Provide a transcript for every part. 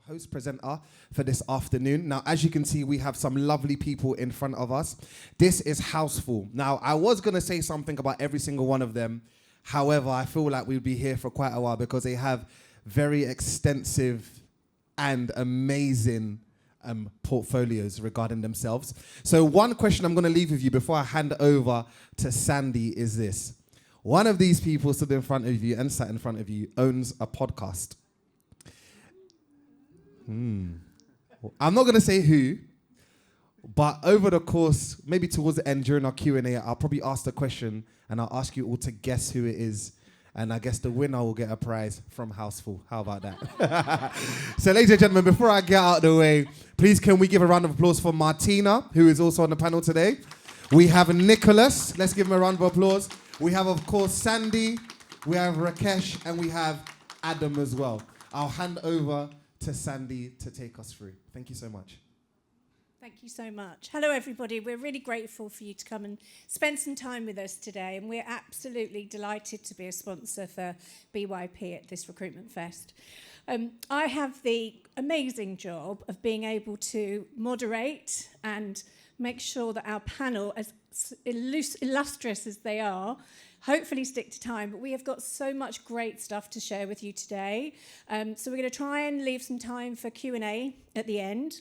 host presenter for this afternoon. Now, as you can see, we have some lovely people in front of us. This is Houseful. Now, I was going to say something about every single one of them. However, I feel like we'd be here for quite a while because they have very extensive and amazing portfolios regarding themselves. So one question I'm going to leave with you before I hand over to Sandy is this. One of these people stood in front of you and sat in front of you owns a podcast. I'm not going to say who, but over the course, maybe towards the end during our Q&A, I'll probably ask the question and I'll ask you all to guess who it is. And I guess the winner will get a prize from Houseful. How about that? So ladies and gentlemen, before I get out of the way, please can we give a round of applause for Martina, who is also on the panel today. We have Nicholas. Let's give him a round of applause. We have, of course, Sandy. We have Rakesh. And we have Adam as well. I'll hand over to Sandy to take us through. Thank you so much. Thank you so much. Hello, everybody. We're really grateful for you to come and spend some time with us today, and we're absolutely delighted to be a sponsor for BYP at this Recruitment Fest. I have the amazing job of being able to moderate and make sure that our panel, as illustrious as they are, hopefully stick to time, but we have got so much great stuff to share with you today. So we're going to try and leave some time for Q&A at the end.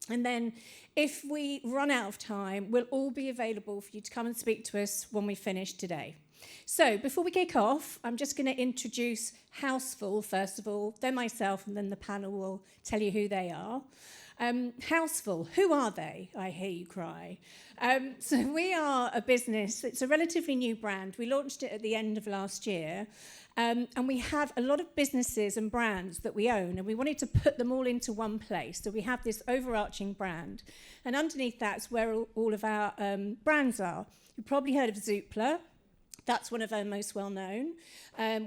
And then if we run out of time, we'll all be available for you to come and speak to us when we finish today. So before we kick off, I'm just going to introduce Houseful, first of all, then myself, and then the panel will tell you who they are. Houseful, who are they? I hear you cry. So we are a business, it's a relatively new brand. We launched it at the end of last year. And we have a lot of businesses and brands that we own, and we wanted to put them all into one place. So we have this overarching brand. And underneath that's where all of our brands are. You've probably heard of Zoopla. That's one of our most well-known.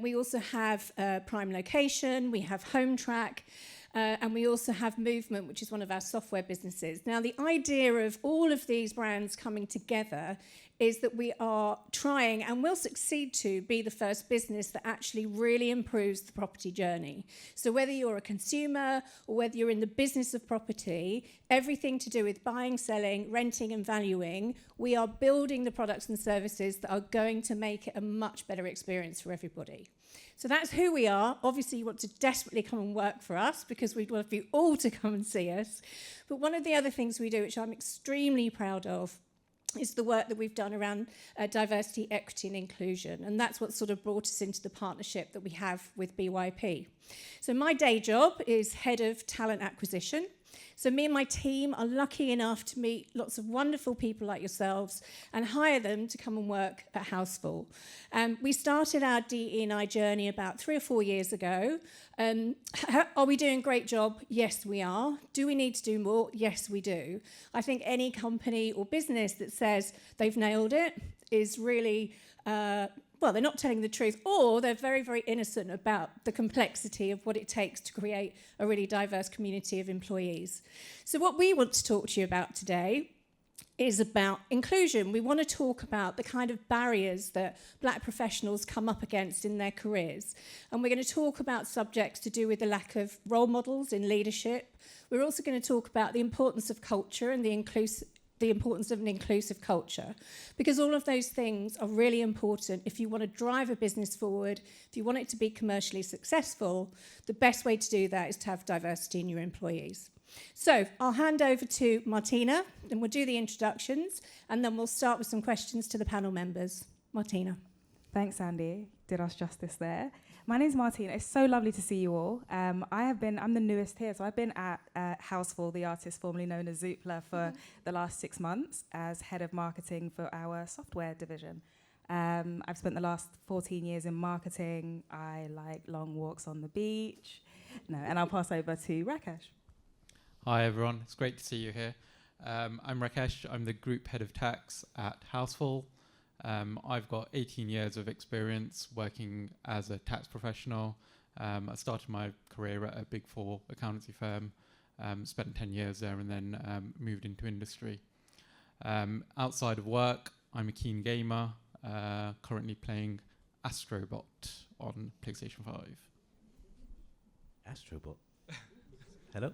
We also have Prime Location. We have Home Track. And we also have Movement, which is one of our software businesses. Now, the idea of all of these brands coming together is that we are trying, and will succeed to, be the first business that actually really improves the property journey. So whether you're a consumer or whether you're in the business of property, everything to do with buying, selling, renting and valuing, we are building the products and services that are going to make it a much better experience for everybody. So that's who we are. Obviously, you want to desperately come and work for us because we'd love you all to come and see us. But one of the other things we do, which I'm extremely proud of, is the work that we've done around diversity, equity and inclusion. And that's what sort of brought us into the partnership that we have with BYP. So my day job is head of talent acquisition. So me and my team are lucky enough to meet lots of wonderful people like yourselves and hire them to come and work at Houseful. We started our DE&I journey about 3 or 4 years ago. Are we doing a great job? Yes, we are. Do we need to do more? Yes, we do. I think any company or business that says they've nailed it is really... well, they're not telling the truth, or they're very, very innocent about the complexity of what it takes to create a really diverse community of employees. So what we want to talk to you about today is about inclusion. We want to talk about the kind of barriers that black professionals come up against in their careers. And we're going to talk about subjects to do with the lack of role models in leadership. We're also going to talk about the importance of culture and the importance of an inclusive culture, because all of those things are really important if you want to drive a business forward, if you want it to be commercially successful. The best way to do that is to have diversity in your employees. So I'll hand over to Martina, and we'll do the introductions, and then we'll start with some questions to the panel members. Martina. Thanks, Andy. Did us justice there. My name's Martina. It's so lovely to see you all. I'm the newest here, so I've been at Houseful, the artist formerly known as Zoopla, for the last 6 months as head of marketing for our software division. I've spent the last 14 years in marketing. I like long walks on the beach. And I'll pass over to Rakesh. Hi, everyone. It's great to see you here. I'm Rakesh. I'm the group head of tax at Houseful. I've got 18 years of experience working as a tax professional. I started my career at a Big Four accountancy firm, spent 10 years there and then moved into industry. Outside of work, I'm a keen gamer, currently playing Astrobot on PlayStation 5. Astrobot? Hello?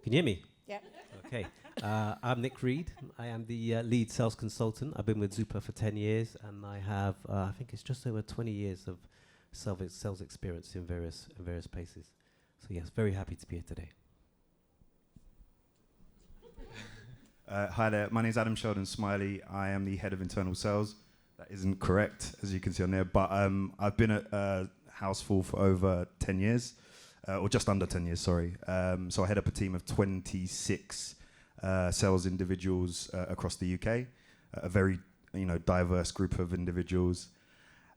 Can you hear me? Yeah. Okay. I'm Nick Reed. I am the lead sales consultant. I've been with Zoopla for 10 years, and I have, I think it's just over 20 years of sales experience in various places. So yes, very happy to be here today. Hi there, my name is Adam Sheldon Smiley. I am the head of internal sales. That isn't correct, as you can see on there, but I've been at Houseful for over 10 years, or just under 10 years, sorry. So I head up a team of 26 sales individuals across the UK, a very diverse group of individuals.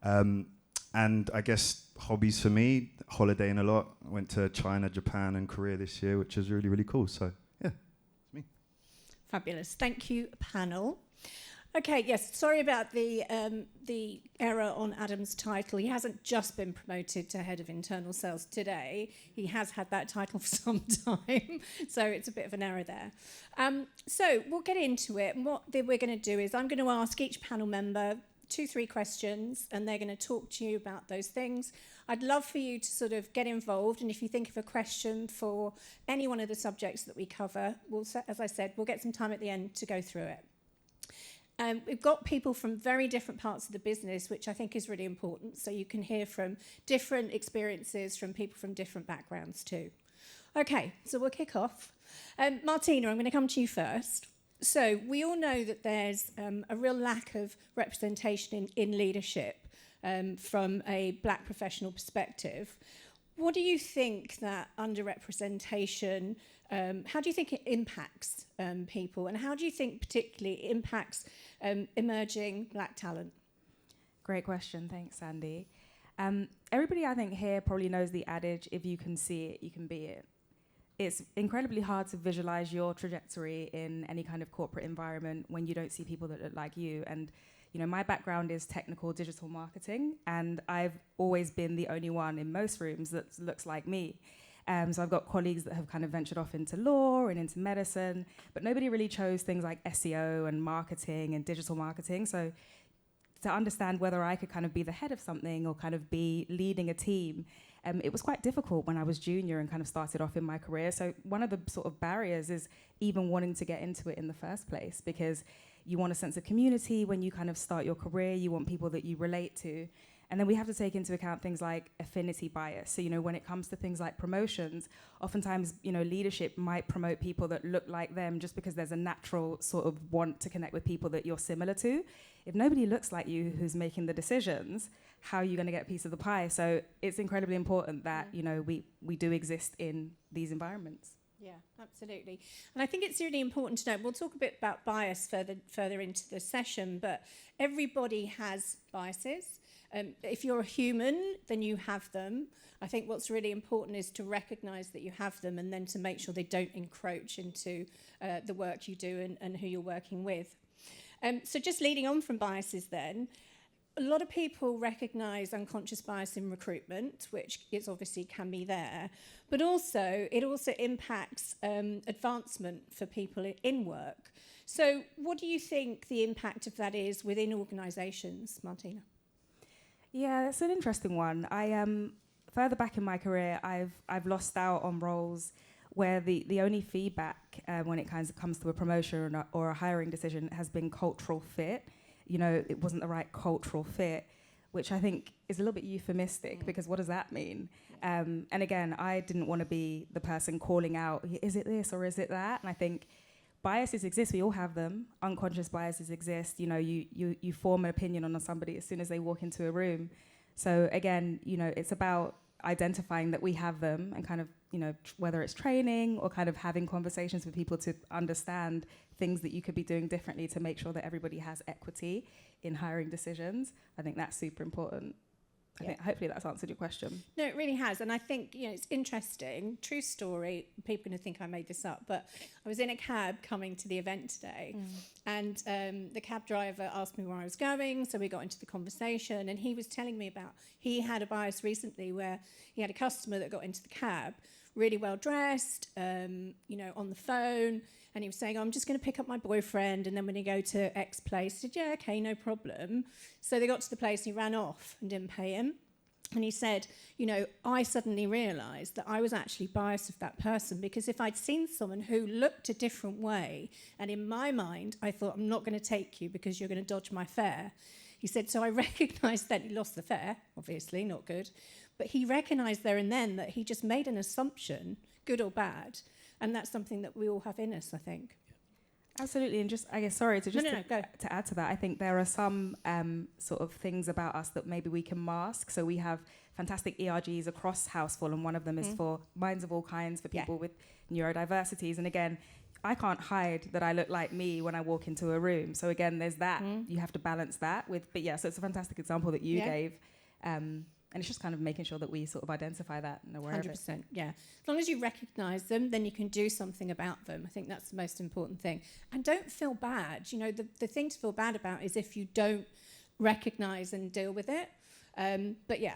And I guess hobbies for me, holidaying a lot. I went to China, Japan and Korea this year, which is really, really cool. So yeah, it's me. Fabulous. Thank you, panel. Okay, yes, sorry about the error on Adam's title. He hasn't just been promoted to Head of Internal Sales today. He has had that title for some time, so it's a bit of an error there. So we'll get into it. And what we're going to do is I'm going to ask each panel member 2-3 questions, and they're going to talk to you about those things. I'd love for you to sort of get involved, and if you think of a question for any one of the subjects that we cover, as I said, we'll get some time at the end to go through it. We've got people from very different parts of the business, which I think is really important, so you can hear from different experiences from people from different backgrounds too. Okay, so we'll kick off. Martina, I'm going to come to you first. So we all know that there's a real lack of representation in leadership from a black professional perspective. What do you think that underrepresentation, how do you think it impacts people, and how do you think particularly it impacts emerging black talent? Great question. Thanks, Sandy. Everybody, I think, here probably knows the adage, if you can see it, you can be it. It's incredibly hard to visualize your trajectory in any kind of corporate environment when you don't see people that look like you. And, my background is technical digital marketing, and I've always been the only one in most rooms that looks like me. So I've got colleagues that have kind of ventured off into law and into medicine, but nobody really chose things like SEO and marketing and digital marketing. So to understand whether I could kind of be the head of something or kind of be leading a team, it was quite difficult when I was junior and kind of started off in my career. So one of the sort of barriers is even wanting to get into it in the first place, because you want a sense of community when you kind of start your career, you want people that you relate to. And then we have to take into account things like affinity bias. So, when it comes to things like promotions, oftentimes, leadership might promote people that look like them just because there's a natural sort of want to connect with people that you're similar to. If nobody looks like you who's making the decisions, how are you going to get a piece of the pie? So it's incredibly important that, we do exist in these environments. Yeah, absolutely. And I think it's really important to know, we'll talk a bit about bias further into the session, but everybody has biases. If you're a human, then you have them. I think what's really important is to recognise that you have them, and then to make sure they don't encroach into the work you do and who you're working with. So just leading on from biases then, a lot of people recognise unconscious bias in recruitment, which is obviously can be there, but it also impacts advancement for people in work. So what do you think the impact of that is within organisations, Martina? Yeah, it's an interesting one. Further back in my career, I've lost out on roles where the only feedback when it comes to a promotion or a hiring decision has been cultural fit. It wasn't the right cultural fit, which I think is a little bit euphemistic, because what does that mean? And again, I didn't want to be the person calling out, is it this or is it that? And I think biases exist. We all have them. Unconscious biases exist. You form an opinion on somebody as soon as they walk into a room. So again, it's about identifying that we have them and kind of, whether it's training or kind of having conversations with people to understand things that you could be doing differently to make sure that everybody has equity in hiring decisions. I think that's super important. I think hopefully that's answered your question. No, it really has. And I think, it's interesting. True story. People are going to think I made this up, but I was in a cab coming to the event today, and the cab driver asked me where I was going. So we got into the conversation, and he was telling me about, he had a bias recently where he had a customer that got into the cab, really well dressed, on the phone. And he was saying, I'm just going to pick up my boyfriend, and then when you go to X place, I said, yeah, okay, no problem. So they got to the place, and he ran off and didn't pay him. And he said, I suddenly realised that I was actually biased of that person, because if I'd seen someone who looked a different way, and in my mind, I thought, I'm not going to take you because you're going to dodge my fare. He said, so I recognised that he lost the fare, obviously, not good. But he recognised there and then that he just made an assumption, good or bad. And that's something that we all have in us, I think. Absolutely, and just, I guess, sorry, to go. to add to that, I think there are some sort of things about us that maybe we can mask. So we have fantastic ERGs across Houseful, and one of them is for minds of all kinds, for people with neurodiversities. And again, I can't hide that I look like me when I walk into a room. So again, there's that. You have to balance that with, but yeah, so it's a fantastic example that you gave. And it's just kind of making sure that we sort of identify that and aware 100%, of it. Yeah. As long as you recognise them, then you can do something about them. I think that's the most important thing. And don't feel bad. The thing to feel bad about is if you don't recognise and deal with it. But yeah.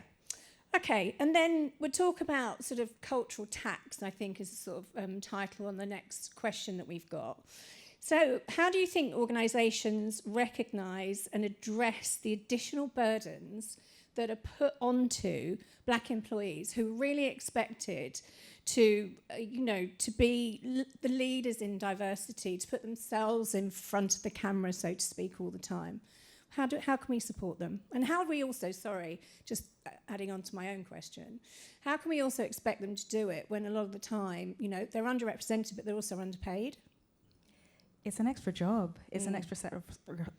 Okay, and then we'll talk about sort of cultural tax, I think, is a sort of title on the next question that we've got. So how do you think organisations recognise and address the additional burdens that are put onto black employees who are really expected to, to be the leaders in diversity, to put themselves in front of the camera, so to speak, all the time? How can we support them? And how do we also, just adding on to my own question, how can we also expect them to do it when a lot of the time, they're underrepresented, but they're also underpaid? It's an extra job. It's an extra set of,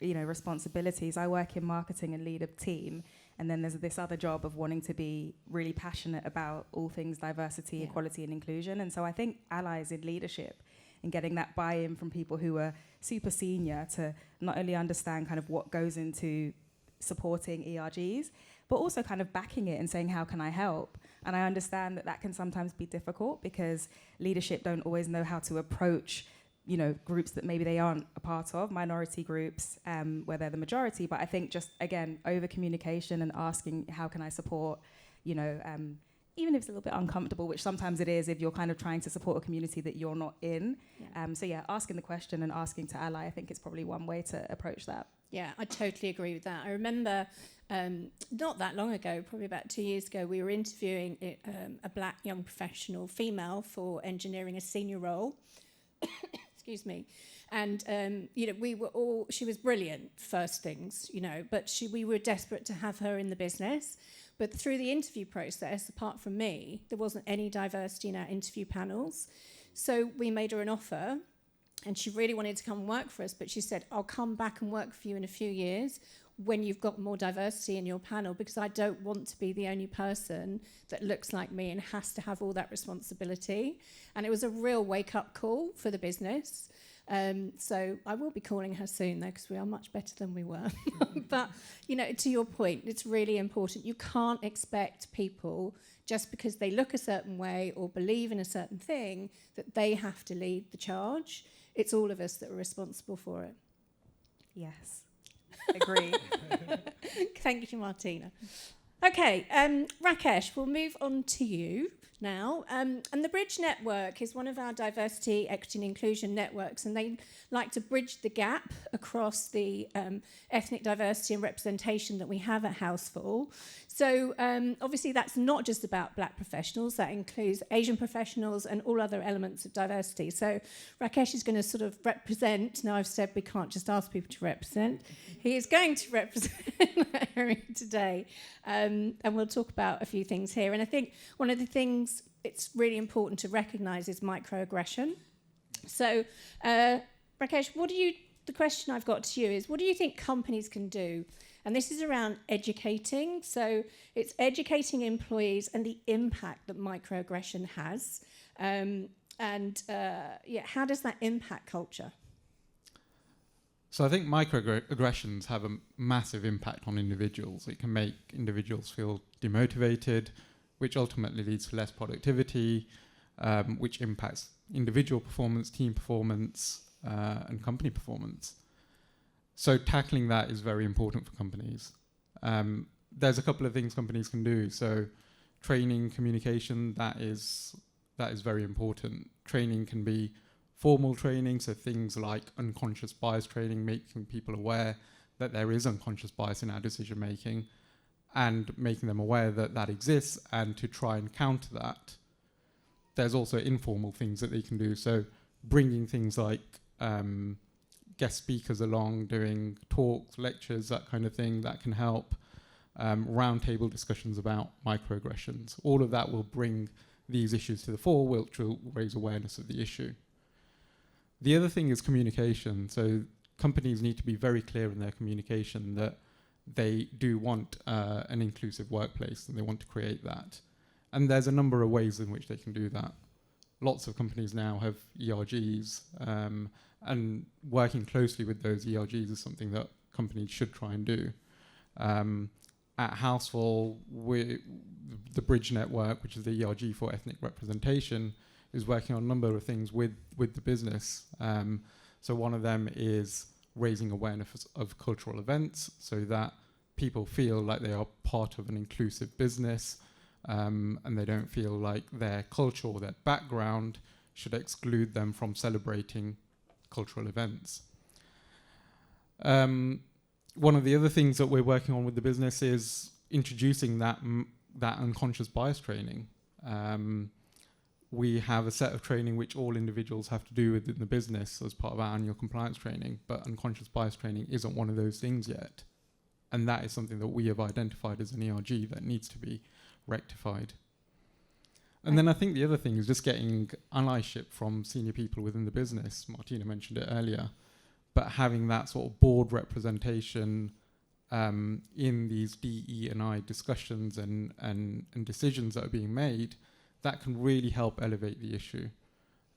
responsibilities. I work in marketing and lead a team, and then there's this other job of wanting to be really passionate about all things diversity, equality, and inclusion. And so I think allies in leadership and getting that buy-in from people who are super senior to not only understand kind of what goes into supporting ERGs, but also kind of backing it and saying, how can I help? And I understand that can sometimes be difficult because leadership don't always know how to approach groups that maybe they aren't a part of, minority groups, where they're the majority. But I think just, again, over communication and asking, how can I support, even if it's a little bit uncomfortable, which sometimes it is if you're kind of trying to support a community that you're not in. Asking the question and asking to ally, I think is probably one way to approach that. Yeah, I totally agree with that. I remember not that long ago, probably about 2 years ago, we were interviewing a black young professional, female, for engineering a senior role. Excuse me. And, she was brilliant, first things, but we were desperate to have her in the business. But through the interview process, apart from me, there wasn't any diversity in our interview panels. So we made her an offer, and she really wanted to come and work for us, but she said, I'll come back and work for you in a few years when you've got more diversity in your panel, because I don't want to be the only person that looks like me and has to have all that responsibility. And it was a real wake-up call for the business. So I will be calling her soon, though, because we are much better than we were. But, to your point, it's really important. You can't expect people, just because they look a certain way or believe in a certain thing, that they have to lead the charge. It's all of us that are responsible for it. Yes. Agree. Thank you, Martina. Okay, Rakesh, we'll move on to you now. And the Bridge Network is one of our diversity, equity and inclusion networks, and they like to bridge the gap across the ethnic diversity and representation that we have at Houseful. So obviously that's not just about black professionals, that includes Asian professionals and all other elements of diversity. So Rakesh is going to sort of represent, now I've said we can't just ask people to represent, he is going to represent that area today. And we'll talk about a few things here. And I think one of the things it's really important to recognise is microaggression. So Rakesh, the question I've got to you is, what do you think companies can do? And this is around educating. So it's educating employees and the impact that microaggression has. How does that impact culture? So I think microaggressions have a massive impact on individuals. It can make individuals feel demotivated, which ultimately leads to less productivity, which impacts individual performance, team performance, and company performance. So tackling that is very important for companies. There's a couple of things companies can do. So training, communication, that is very important. Training can be formal training, so things like unconscious bias training, making people aware that there is unconscious bias in our decision making. and making them aware that that exists, and to try and counter that, there's also informal things that they can do. So bringing things like guest speakers along, doing talks, lectures, that kind of thing, that can help. Roundtable discussions about microaggressions. All of that will bring these issues to the fore, which will raise awareness of the issue. The other thing is communication. So companies need to be very clear in their communication that they do want an inclusive workplace and they want to create that. And there's a number of ways in which they can do that. Lots of companies now have ERGs, and working closely with those ERGs is something that companies should try and do. At Houseful, the Bridge Network, which is the ERG for ethnic representation, is working on a number of things with the business. So one of them is raising awareness of cultural events so that people feel like they are part of an inclusive business, and they don't feel like their culture or their background should exclude them from celebrating cultural events. One of the other things that we're working on with the business is introducing that unconscious bias training. We have a set of training which all individuals have to do within the business as part of our annual compliance training, but unconscious bias training isn't one of those things yet. And that is something that we have identified as an ERG that needs to be rectified. And then I think the other thing is just getting allyship from senior people within the business. Martina mentioned it earlier, but having that sort of board representation in these DE&I discussions and decisions that are being made, that can really help elevate the issue.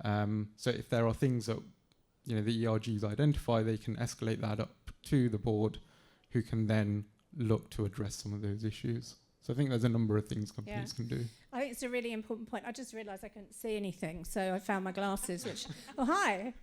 So if there are things that the ERGs identify, they can escalate that up to the board, who can then look to address some of those issues. So I think there's a number of things companies can do. I think it's a really important point. I just realised I couldn't see anything, so I found my glasses, which, oh, hi.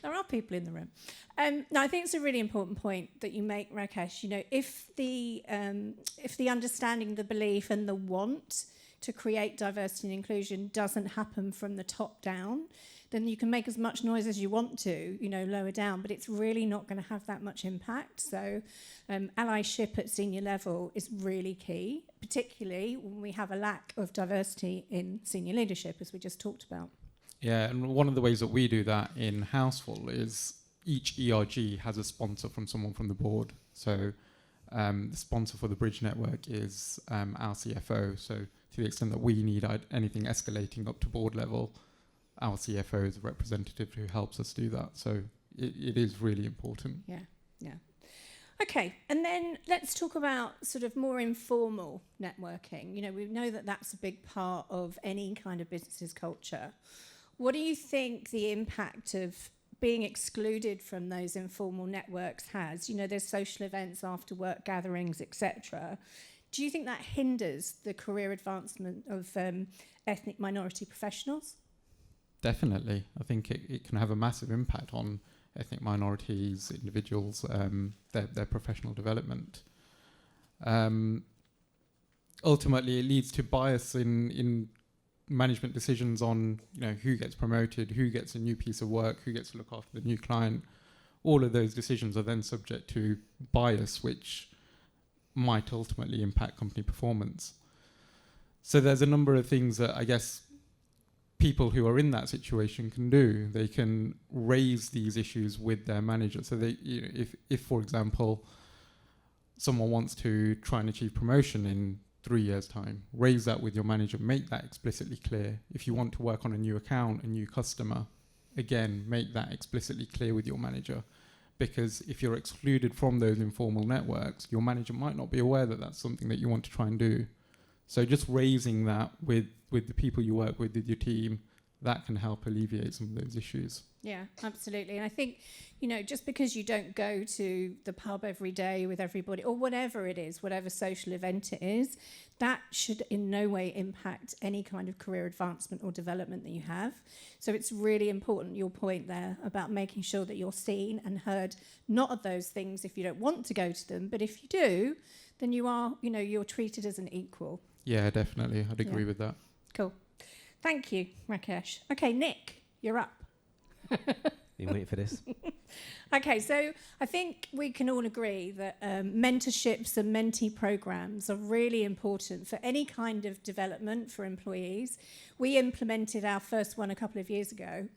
There are people in the room. No, I think it's a really important point that you make, Rakesh. If the understanding, the belief and the want to create diversity and inclusion doesn't happen from the top down, then you can make as much noise as you want to, lower down, but it's really not going to have that much impact. So allyship at senior level is really key, particularly when we have a lack of diversity in senior leadership, as we just talked about. Yeah, and one of the ways that we do that in Houseful is each ERG has a sponsor from someone from the board. So the sponsor for the Bridge Network is our CFO. So to the extent that we need anything escalating up to board level, our CFO is a representative who helps us do that. So it is really important. Yeah. Okay, and then let's talk about sort of more informal networking. We know that that's a big part of any kind of business's culture. What do you think the impact of being excluded from those informal networks has? There's social events, after work gatherings, etc. Do you think that hinders the career advancement of ethnic minority professionals? Definitely. I think it can have a massive impact on ethnic minorities, individuals, their professional development. Ultimately, it leads to bias in management decisions on who gets promoted, who gets a new piece of work, who gets to look after the new client. All of those decisions are then subject to bias, which might ultimately impact company performance. So there's a number of things that I guess people who are in that situation can do. They can raise these issues with their manager. So they, if for example, someone wants to try and achieve promotion in 3 years' time, raise that with your manager, make that explicitly clear. If you want to work on a new account, a new customer, again, make that explicitly clear with your manager. Because if you're excluded from those informal networks, your manager might not be aware that that's something that you want to try and do. So just raising that with the people you work with your team, that can help alleviate some of those issues. Yeah, absolutely. And I think, just because you don't go to the pub every day with everybody, or whatever it is, whatever social event it is, that should in no way impact any kind of career advancement or development that you have. So it's really important, your point there, about making sure that you're seen and heard, not of those things if you don't want to go to them, but if you do, then you are, you're treated as an equal. Yeah, definitely. I'd agree with that. Cool. Thank you, Rakesh. Okay, Nick, you're up. You waiting for this? Okay, so I think we can all agree that mentorships and mentee programs are really important for any kind of development for employees. We implemented our first one a couple of years ago.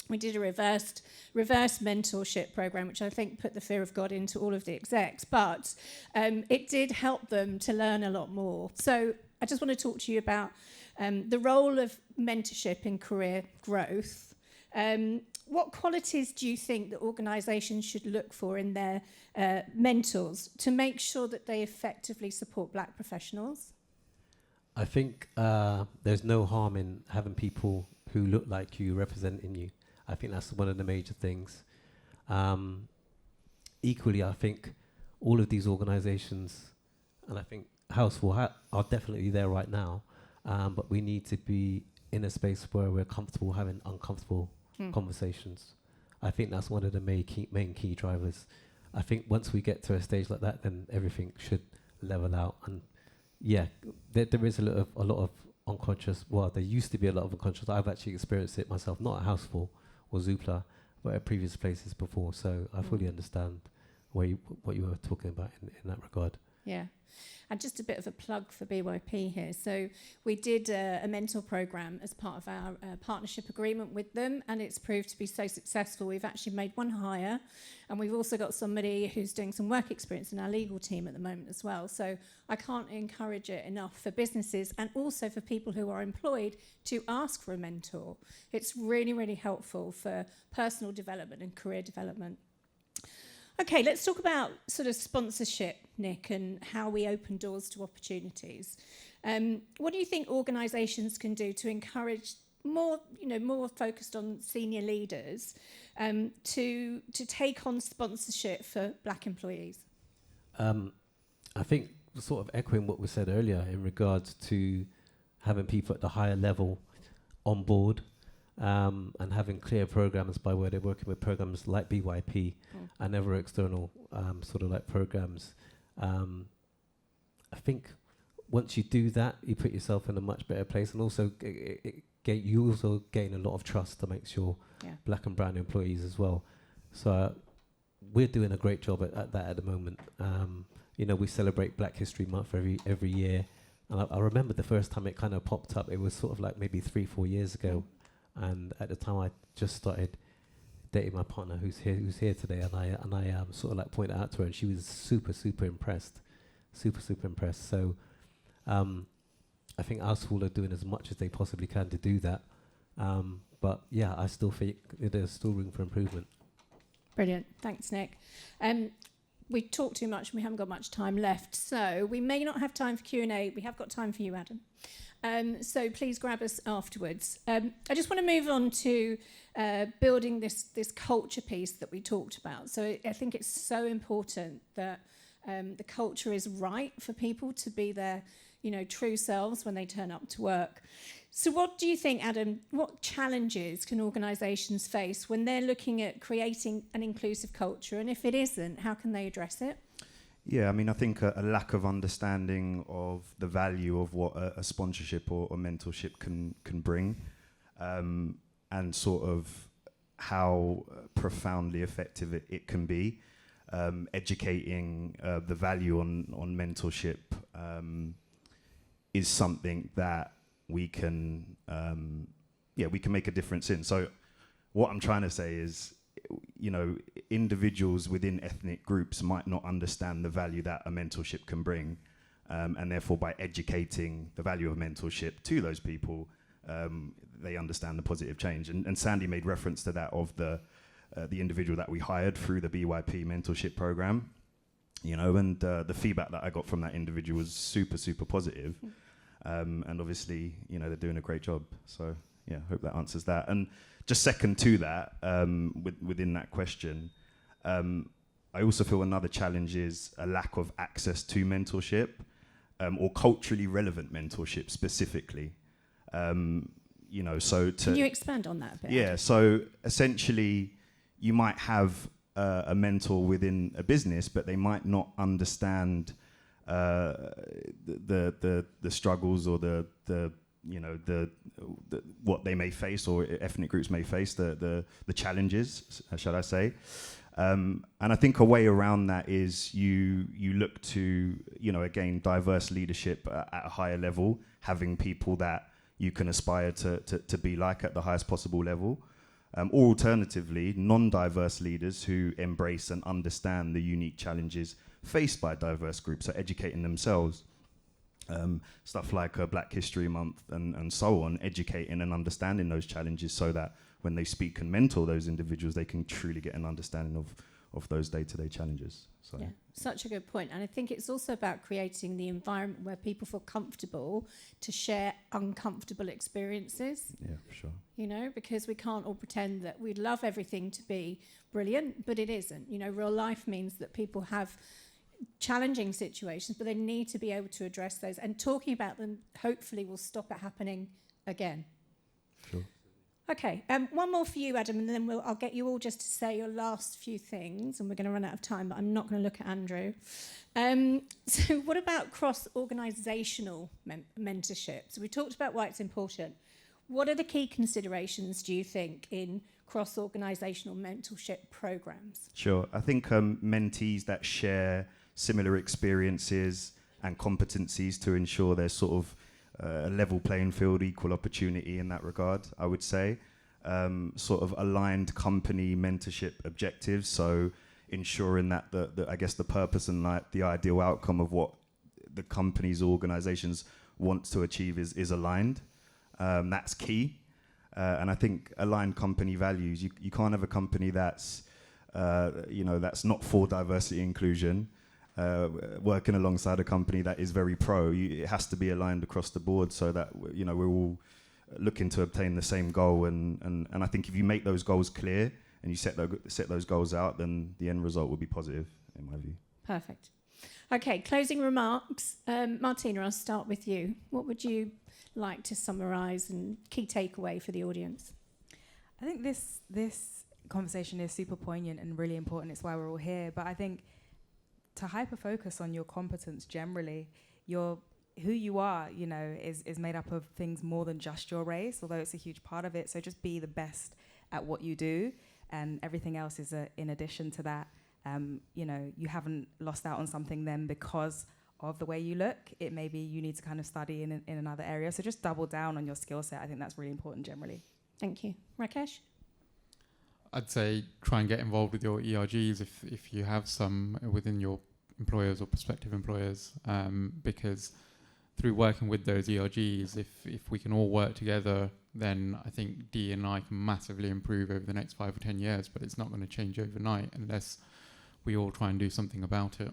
We did a reverse mentorship program, which I think put the fear of God into all of the execs, but it did help them to learn a lot more. So I just want to talk to you about the role of mentorship in career growth. What qualities do you think that organisations should look for in their mentors to make sure that they effectively support black professionals? I think there's no harm in having people who look like you representing you. I think that's one of the major things. Equally, I think all of these organisations, and I think Houseful are definitely there right now, but we need to be in a space where we're comfortable having uncomfortable conversations. I think that's one of the main key drivers. I think once we get to a stage like that, then everything should level out. And yeah, there is a lot of unconscious. Well, there used to be a lot of unconscious. I've actually experienced it myself, not at Houseful or Zoopla, but at previous places before. So I fully understand what you were talking about in that regard. Yeah. And just a bit of a plug for BYP here. So we did a mentor program as part of our partnership agreement with them, and it's proved to be so successful. We've actually made one hire, and we've also got somebody who's doing some work experience in our legal team at the moment as well. So I can't encourage it enough for businesses and also for people who are employed to ask for a mentor. It's really, really helpful for personal development and career development. Okay, let's talk about sort of sponsorship, Nick, and how we open doors to opportunities. What do you think organisations can do to encourage more focused on senior leaders to take on sponsorship for black employees? I think sort of echoing what was said earlier in regards to having people at the higher level on board. And having clear programs by where they're working with programs like BYP and other external sort of like programs. I think once you do that, you put yourself in a much better place, and also you also gain a lot of trust to make sure black and brown employees as well. So we're doing a great job at that at the moment. We celebrate Black History Month every year, and I remember the first time it kind of popped up. It was sort of like maybe 3-4 years ago. And at the time, I just started dating my partner, who's here today, and I sort of like pointed out to her, and she was super impressed. So, I think Houseful are doing as much as they possibly can to do that. But yeah, I still think there's still room for improvement. Brilliant, thanks, Nick. We talked too much, and we haven't got much time left, so we may not have time for Q&A. We have got time for you, Adam. So please grab us afterwards. I just want to move on to building this culture piece that we talked about. So I think it's so important that the culture is right for people to be their true selves when they turn up to work. So what do you think, Adam, what challenges can organisations face when they're looking at creating an inclusive culture? And if it isn't, how can they address it? Yeah, I mean, I think a lack of understanding of the value of what a sponsorship or mentorship can bring, and sort of how profoundly effective it can be. Educating the value on mentorship is something that we can make a difference in. So what I'm trying to say is, individuals within ethnic groups might not understand the value that a mentorship can bring, and therefore by educating the value of mentorship to those people, they understand the positive change. And Sandy made reference to that of the individual that we hired through the BYP mentorship program, and the feedback that I got from that individual was super positive. And obviously, they're doing a great job. So yeah, hope that answers that. And just second to that, within that question, I also feel another challenge is a lack of access to mentorship, or culturally relevant mentorship specifically. Can you expand on that a bit? Yeah, so essentially you might have a mentor within a business, but they might not understand the struggles or the the what they may face, or ethnic groups may face, the challenges, shall I say. And I think a way around that is you look to, again, diverse leadership at a higher level, having people that you can aspire to be like at the highest possible level. Or alternatively, non-diverse leaders who embrace and understand the unique challenges faced by diverse groups, so educating themselves. Stuff like Black History Month and so on, educating and understanding those challenges so that when they speak and mentor those individuals, they can truly get an understanding of those day-to-day challenges. So. Yeah, such a good point. And I think it's also about creating the environment where people feel comfortable to share uncomfortable experiences. Yeah, for sure. Because we can't all pretend that we love everything to be brilliant, but it isn't. Real life means that people have challenging situations, but they need to be able to address those. And talking about them, hopefully, will stop it happening again. Sure. Okay, one more for you, Adam, and then I'll get you all just to say your last few things, and we're going to run out of time, but I'm not going to look at Andrew. So what about cross-organisational mentorship? So we talked about why it's important. What are the key considerations, do you think, in cross-organisational mentorship programmes? Sure. I think mentees that share similar experiences and competencies to ensure there's sort of a level playing field, equal opportunity in that regard, I would say. Sort of aligned company mentorship objectives, so ensuring that I guess the purpose and the ideal outcome of what the companies or organizations want to achieve is aligned. That's key. And I think aligned company values, you can't have a company that's that's not for diversity inclusion, working alongside a company that is very pro. It has to be aligned across the board so that we're all looking to obtain the same goal. And I think if you make those goals clear and you set those goals out, then the end result will be positive, in my view. Perfect. Okay, closing remarks. Martina, I'll start with you. What would you like to summarise and key takeaway for the audience? I think this conversation is super poignant and really important. It's why we're all here. But I think to hyper-focus on your competence generally, who you are, is made up of things more than just your race, although it's a huge part of it. So just be the best at what you do, and everything else is in addition to that. You haven't lost out on something then because of the way you look. It may be you need to kind of study in another area. So just double down on your skill set. I think that's really important generally. Thank you. Rakesh? I'd say try and get involved with your ERGs if you have some within your employers or prospective employers, because through working with those ERGs, if we can all work together, then I think D&I can massively improve over the next 5 or 10 years, but it's not going to change overnight unless we all try and do something about it.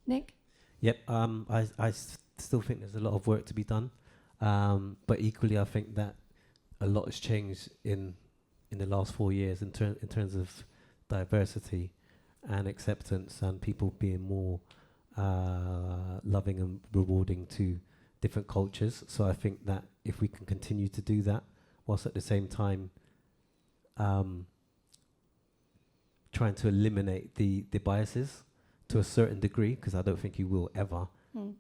Nick? Yep, I still think there's a lot of work to be done, but equally I think that a lot has changed in the last 4 years in terms of diversity and acceptance and people being more loving and rewarding to different cultures. So I think that if we can continue to do that, whilst at the same time trying to eliminate the biases to a certain degree, because I don't think you will ever,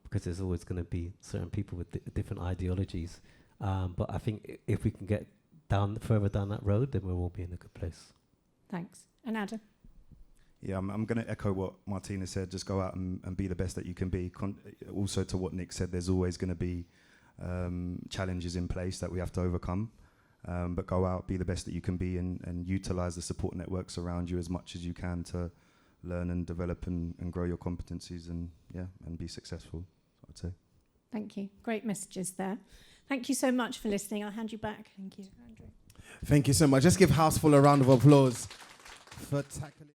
because there's always going to be certain people with different ideologies. But I think if we can get further down that road, then we'll all be in a good place. Thanks. And Adam? Yeah, I'm going to echo what Martina said. Just go out and be the best that you can be. Also to what Nick said, there's always going to be challenges in place that we have to overcome. But go out, be the best that you can be, and utilize the support networks around you as much as you can to learn and develop and grow your competencies and be successful, I'd say. Thank you. Great messages there. Thank you so much for listening. I'll hand you back. Thank you. Andrew. Thank you so much. Let's give Houseful a round of applause for tackling.